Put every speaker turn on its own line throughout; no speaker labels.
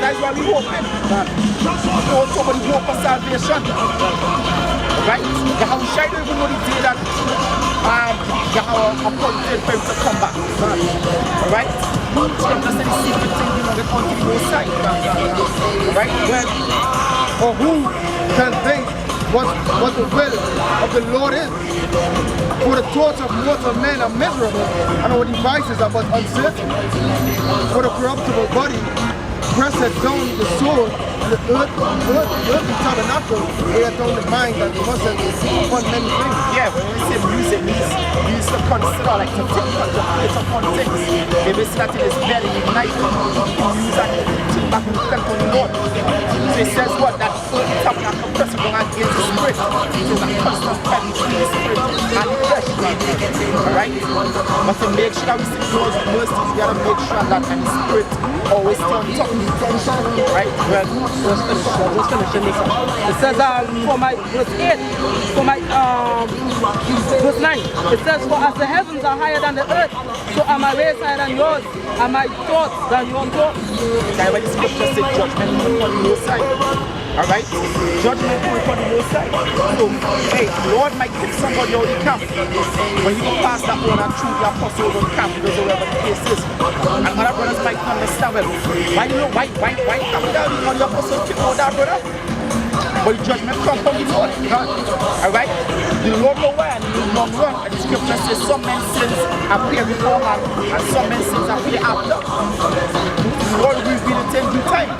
that's why we hope, man. Somebody hope for salvation. Right? Yahushua don't even know the day that Yahweh appointed for him to come back. Alright? Scripture said the secret thing you know get unto the most side. Right? Well,
or who can think what the will of the Lord is? For the thoughts of mortal men are miserable, and our devices are but uncertain. For the corruptible body presseth down the soul, and the earthly tabernacle weighed down the mind and muscles upon many things.
Yeah, when we say music, we used to consider like to contemplate upon things. They basically that it is very united. Use that to back in the temple of the Lord. So it says what? That earthly tabernacle presseth down against the spirit. It is a constant fight between the spirit and the flesh. Alright? But to make sure that we see God's mercies, we gotta make sure that the spirit always turn top. Right? Well,
just finishing this up. It says for my verse 8, for my verse 9, it says, for as the heavens are higher than the earth, so are my ways higher than yours, and my thoughts than your thoughts.
That's why the scripture says judgment will on your side. Alright? Judgment will on your side. So, hey, Lord might kick somebody out of the camp, but he will pass that one and through the apostles on camp, because wherever the case is. And other brothers might understand, well, why come down on the apostles kick out that brother? But the judgment comes from the Lord. Alright? The Lord know why and the Lord run. And the scripture says some men's sins appear beforehand and some men's sins appear after. The Lord will reveal it in due time.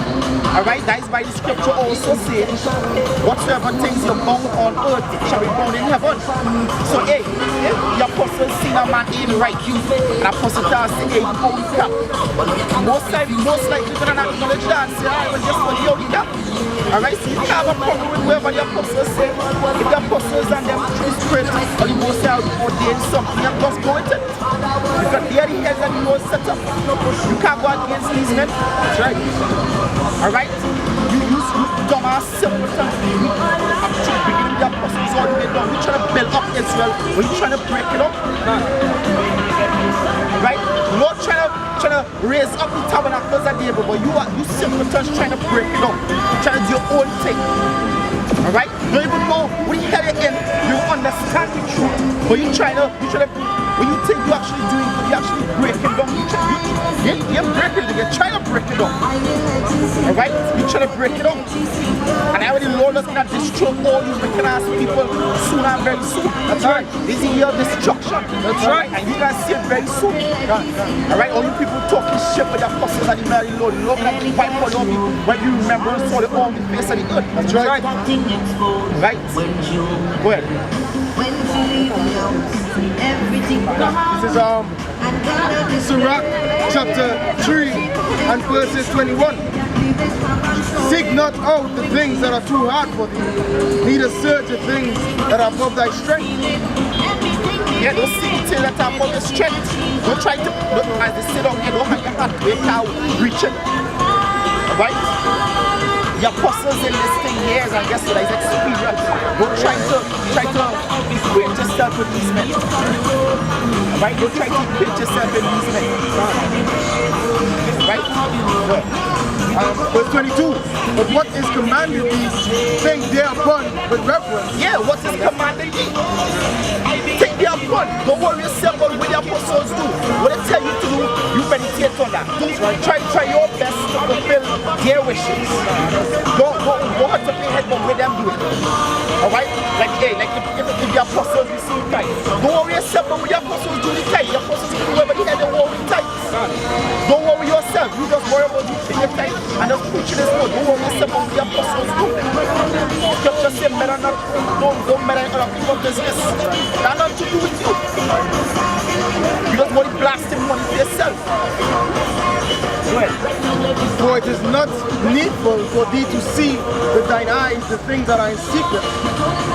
Alright? That is why the scripture also says, whatsoever things you bound on earth shall be bound in heaven. So hey, if the apostles see a man in right you, and apostle tells say, hey, hold the cap. Most likely they're not acknowledge that and say, alright, well just for the hold the cap. Alright, so you can't have a problem with whoever the apostles say. If the apostles and them true spirit or the most high ordain something, you just go with it. Because they are the heads and the most set up. You can't go against these men. That's right. Alright? You dumbass simpleton. I'm trying to begin the apostles all the way down. We're trying to build up Israel. We're trying to break it up. Right? Lord trying to raise up the tabernacles of David, but you simpletons trying to break it up. Trying to do your own thing. Alright? Don't even know when you hear it in, you understand the truth. But you trying to when you think you actually doing good, you actually break it down. You're breaking it, you're trying to break it up. Alright? You trying to break it up. And I the Lord is going to destroy all you wicked ass people soon and very soon. That's right. This is your destruction. That's right. And you guys see it very soon. Alright? All you people talking shit with the apostles and the Mary Lord. Lord going to wipe all of you when you remember and saw the all the face of the earth. That's right. Right? Go ahead.
This is Sirach chapter 3 and verses 21. Seek not out the things that are too hard for thee, neither search the things that are above thy strength.
Yeah, don't seek the things that are above your strength. Don't try to, as they sit down here, don't make your heart break out, reach it. Alright? The apostles in this thing years and guess what? It's experience. Don't try to equate yourself with these men. Right? Don't try to equate yourself with these men. Right?
Verse 22. But what is commanded thee, think thereupon with reverence.
Yeah, what is commanded thee? Think thereupon. Don't worry yourself about what the apostles do. What they tell you to do, you meditate on that. Try your best to fulfill their wishes. Don't hurt up your head but with them do it. Alright? Like if the apostles receive Christ. Don't worry yourself about what the apostles do the time. The apostles do whoever they had the war with time. Don't worry yourself. You just worry about you in your time and just preaching this word. Don't worry yourself about what the apostles do. Scripture says men are not don't men are not people business. That not to do with you. You just want to blast him money for yourself.
For it is not needful for thee to see with thine eyes the things that are in secret.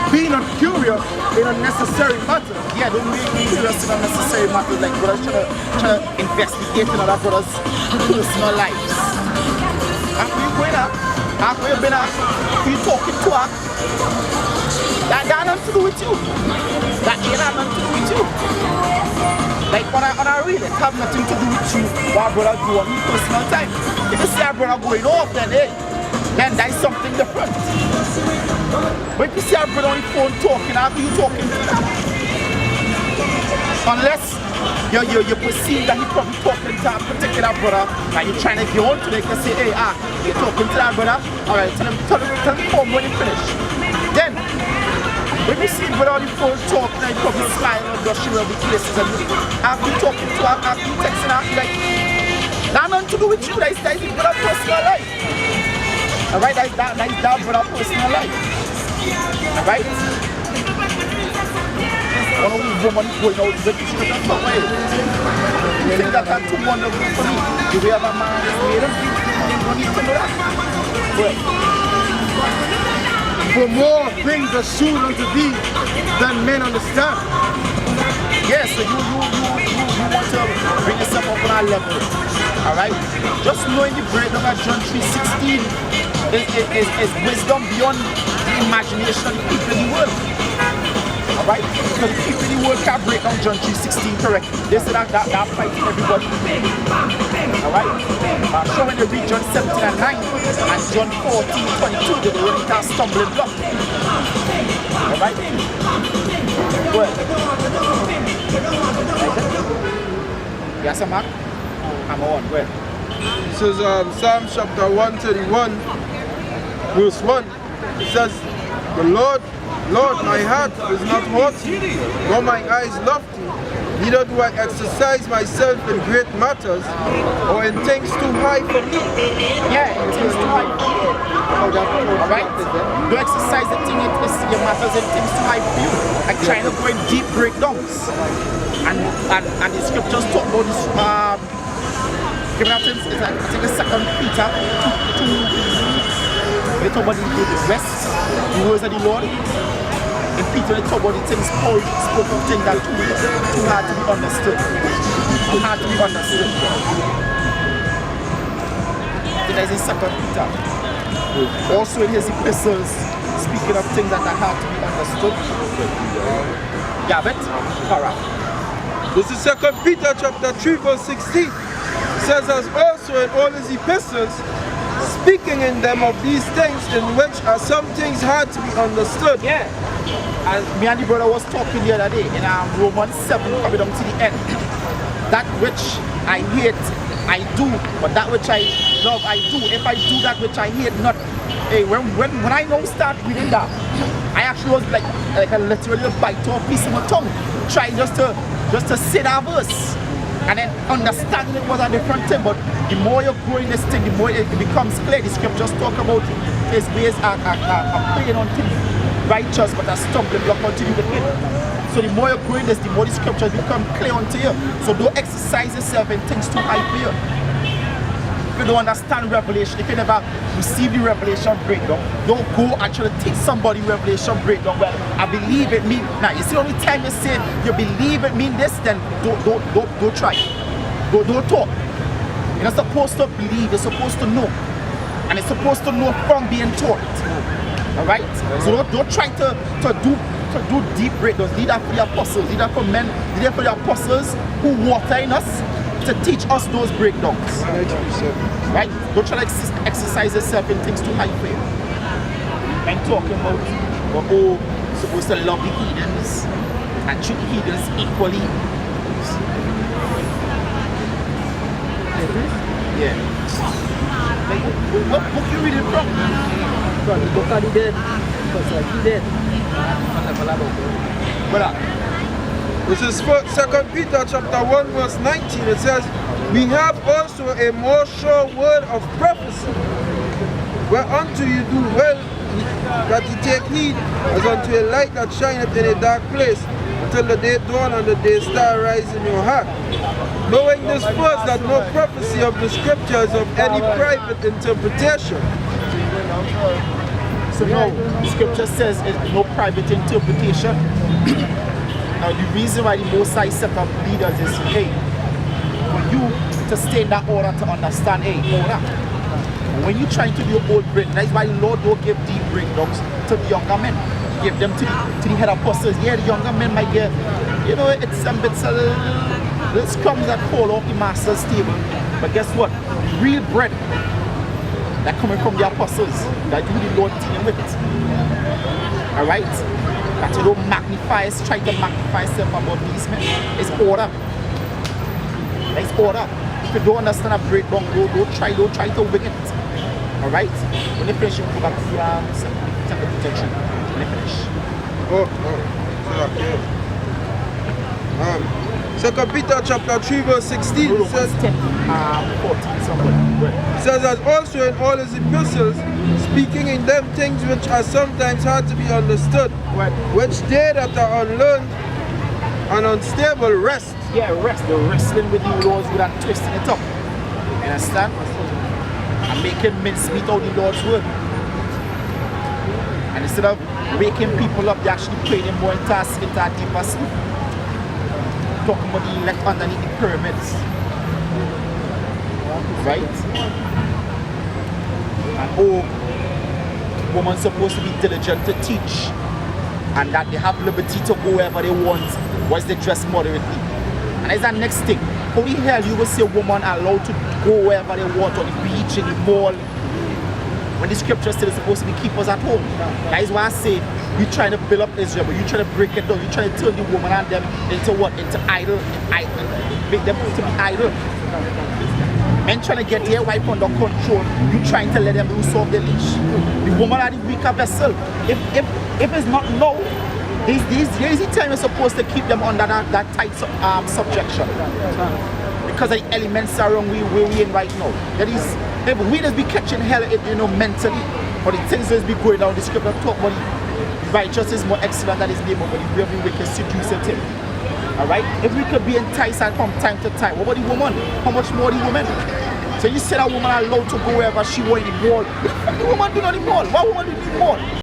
Be not curious in unnecessary matters.
Yeah, don't make me curious in unnecessary matters like brothers trying to investigate in other brothers' personal lives. After you going up, after you've been up, you talking to her, that got nothing to do with you. That ain't nothing to do with you. Like on a real, it have nothing to do with you, what brother do on his personal time. If you see a brother going off, then then that's something different. But if you see a brother on the phone talking, how are you talking to him? Unless you perceive that he's probably talking to a particular brother and you're trying to get on to them, you can say, hey, you're talking to that brother, alright, tell him come when you finish. Then, when you see brother on the phone talking, and you probably smiling or gushing around the places and after you talking to her, after you texting her, like, that nothing to do with you, that's his brother personal life. Alright, that's that brother personal life. Alright? One of these women going out with this with a way. You think that's too wonderful for me? Do we have a man that's made him? You don't need to know that. Well,
For more things are soon unto thee than men understand.
yeah, so you want to bring yourself up on our level. Alright? Just knowing the breakdown of John 3:16 is wisdom beyond the imagination of the people in the world. Alright? Because the people in the world can't break down John 3:16 correctly. They say that applies to everybody. Alright? I'm sure when they read John 17 and 9 and John 14:22, they will hit a stumbling block. Alright? Well. Yes, I'm Mark. I'm on. Well.
This is Psalm chapter 131, verse 1. It says, the Lord, my heart is not haughty, nor my eyes lofty, neither do I exercise myself in great matters, or in things too high for me.
Yeah, in things too high for you. Alright? Don't exercise the thing, your matters in things too high for you. Like trying to go in deep breakdowns. And the scriptures talk about this, giving out things, it's like, I think it's 2 Peter 2. They talk about the rest, the words of the Lord. In Peter, they talk about the things Paul spoke of things that too hard to be understood. Too hard to be understood. Then there's in 2 Peter. Also in his epistles, speaking of things that are hard to be understood. Yeah, but alright.
This is 2 Peter chapter 3, verse 16. It says, as also in all his epistles, speaking in them of these things in which are some things hard to be understood.
Yeah. As me and the brother was talking the other day in Romans 7 coming down to the end. That which I hate, I do, but that which I love, I do. If I do that which I hate not. Hey, when I now start reading that, I actually was like a literally bite to a piece of my tongue, trying just to say that verse. And then understanding it was a different thing, but the more you're growing this thing, the more it becomes clear. The scriptures talk about his ways are praying unto you, righteous, but a stumbling block unto you wicked. So the more you're growing this, the more the scriptures become clear unto you. So don't exercise yourself in things too high for you. If you don't understand revelation, if you never receive the revelation breakdown, don't go and try to teach somebody revelation breakdown. Well, I believe it means. Now, you see, the only time you say you believe it means this, then don't try. Don't talk. You're not supposed to believe. You're supposed to know, and it's supposed to know from being taught. All right. So don't try to do deep breakdowns. Leave that for the apostles. Leave that for men. Leave that for the apostles who water in us, to teach us those breakdowns. Right? Don't try to exercise yourself in things too high for you. And talking about supposed to love the heathens and treat the heathens equally. Yeah. Like, what book you reading from?
From the book of the dead. Because like he dead.
This is 2 Peter chapter 1, verse 19. It says, we have also a more sure word of prophecy, whereunto you do well that you take heed, as unto a light that shineth in a dark place, until the day dawn and the day star rise in your heart. Knowing this first, that no prophecy of the scriptures of any private interpretation.
So no, the scripture says it's no private interpretation. Now the reason why the Most High set up leaders is, hey, for you to stay in that order, to understand, hey, order. When you're trying to do your old break, that's why the Lord don't give deep breakdowns to the younger men. Give them to the head apostles. Yeah, the younger men might get, you know, it's a bit Little crumbs that fall off the master's table. But guess what? Real bread that coming from the apostles that you the Lord dealing with. Alright? That you don't magnify, try to magnify yourself above these men. It's order. It's order. If you don't understand a break down, don't try to wing it. Alright? When you finish, you go back to the temple protection. When you finish.
Second Peter chapter 3 verse 16 says,
10, 14 somewhere.
says, as also in all his epistles, speaking in them things which are sometimes hard to be understood, which they that are unlearned and unstable rest.
Yeah, rest. They're wrestling with the laws without twisting it up. You understand? And making mincemeat out the Lord's word. And instead of waking people up, they actually pray them more into a deeper sleep. Talking about the elect underneath the pyramids. Right? And women's supposed to be diligent to teach. And that they have liberty to go wherever they want once they dress moderately. And that's the next thing. How the hell you will see a woman allowed to go wherever they want, on the beach, in the mall, when the scripture says they're supposed to be keepers at home? That is why I say you're trying to build up Israel, but you're trying to break it down. You're trying to turn the woman and them into what? Into idol. Make them to be idle. Men trying to get their wife under control. You trying to let them loose off the leash. The woman are the weaker vessel. If it's not now, here's the time you're supposed to keep them under that tight subjection. Because the elements are wrong where we in right now. That is, if we just be catching hell, mentally, but the things just be going down. The scripture talk about the righteous is more excellent than his neighbor, but the very wicked seducing him. Alright? If we could be enticed from time to time, what about the woman? How much more the woman? So you said a woman allowed to go wherever she wants in the mall. What the woman do on the mall? What woman do in the mall?